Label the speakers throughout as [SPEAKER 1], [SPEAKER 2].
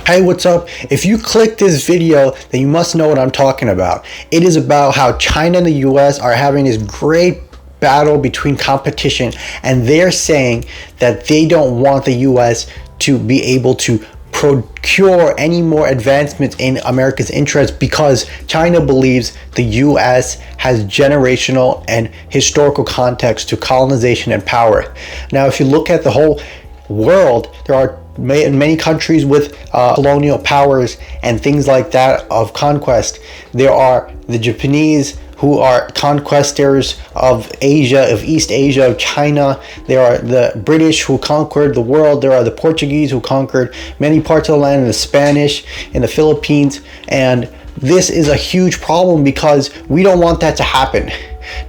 [SPEAKER 1] Hey, what's up? If you click this video, then you must know what I'm talking about. It is about how China and the US are having this great battle between competition, and they're saying that they don't want the US to be able to procure any more advancements in America's interest because China believes the US has generational and historical context to colonization and power. Now, if you look at the whole world, there are many countries with colonial powers and things like that of conquest. There are the Japanese, who are conquistors of Asia, of East Asia, of China. There are the British, who conquered the world. There are the Portuguese, who conquered many parts of the land, and the Spanish in the Philippines. And this is a huge problem because we don't want that to happen.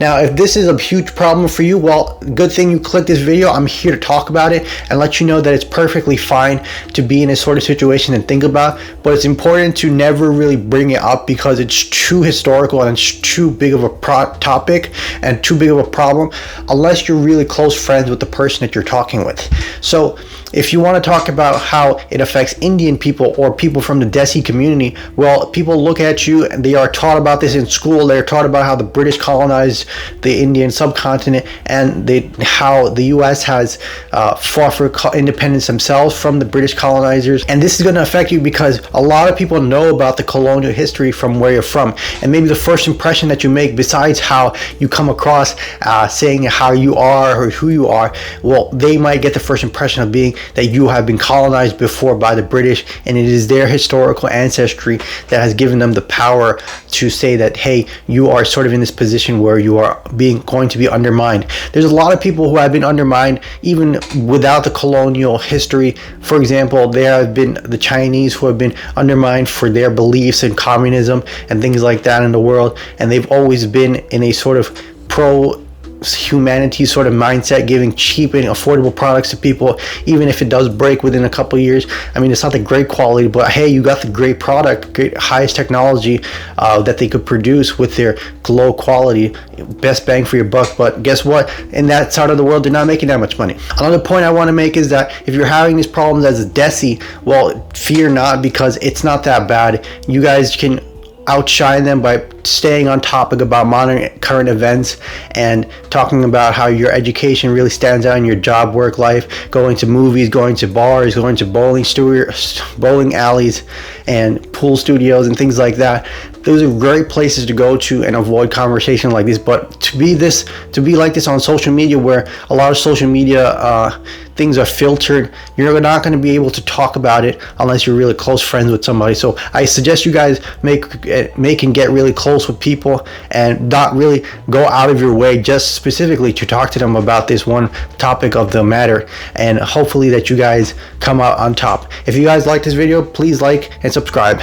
[SPEAKER 1] Now, if this is a huge problem for you, well, good thing you clicked this video. I'm here to talk about it and let you know that it's perfectly fine to be in this sort of situation and think about, but it's important to never really bring it up because it's too historical and it's too big of a topic and too big of a problem unless you're really close friends with the person that you're talking with. So if you want to talk about how it affects Indian people or people from the Desi community, well, people look at you and they are taught about this in school. They're taught about how the British colonized the Indian subcontinent and how the US has fought for independence themselves from the British colonizers. And this is going to affect you because a lot of people know about the colonial history from where you're from. And maybe the first impression that you make, besides how you come across saying how you are or who you are, well, they might get the first impression of being that you have been colonized before by the British, and it is their historical ancestry that has given them the power to say that, hey, you are sort of in this position where you are going to be undermined. There's a lot of people who have been undermined even without the colonial history. For example, there have been the Chinese who have been undermined for their beliefs in communism and things like that in the world, and they've always been in a sort of humanity sort of mindset, giving cheap and affordable products to people, even if it does break within a couple of years. I mean, it's not the great quality, but hey, you got the great product, great highest technology that they could produce with their low quality, best bang for your buck. But guess what? In that side of the world, they're not making that much money. Another point I want to make is that if you're having these problems as a Desi, well, fear not, because it's not that bad. You guys can outshine them by staying on topic about modern current events and talking about how your education really stands out in your job, work life, going to movies, going to bars, going to bowling alleys and pool studios and things like that. Those are great places to go to and avoid conversation like this. But to be like this on social media, where a lot of social media things are filtered, you're not going to be able to talk about it unless you're really close friends with somebody. So I suggest you guys make and get really close with people and not really go out of your way just specifically to talk to them about this one topic of the matter, and hopefully that you guys come out on top. If you guys like this video, please like and subscribe.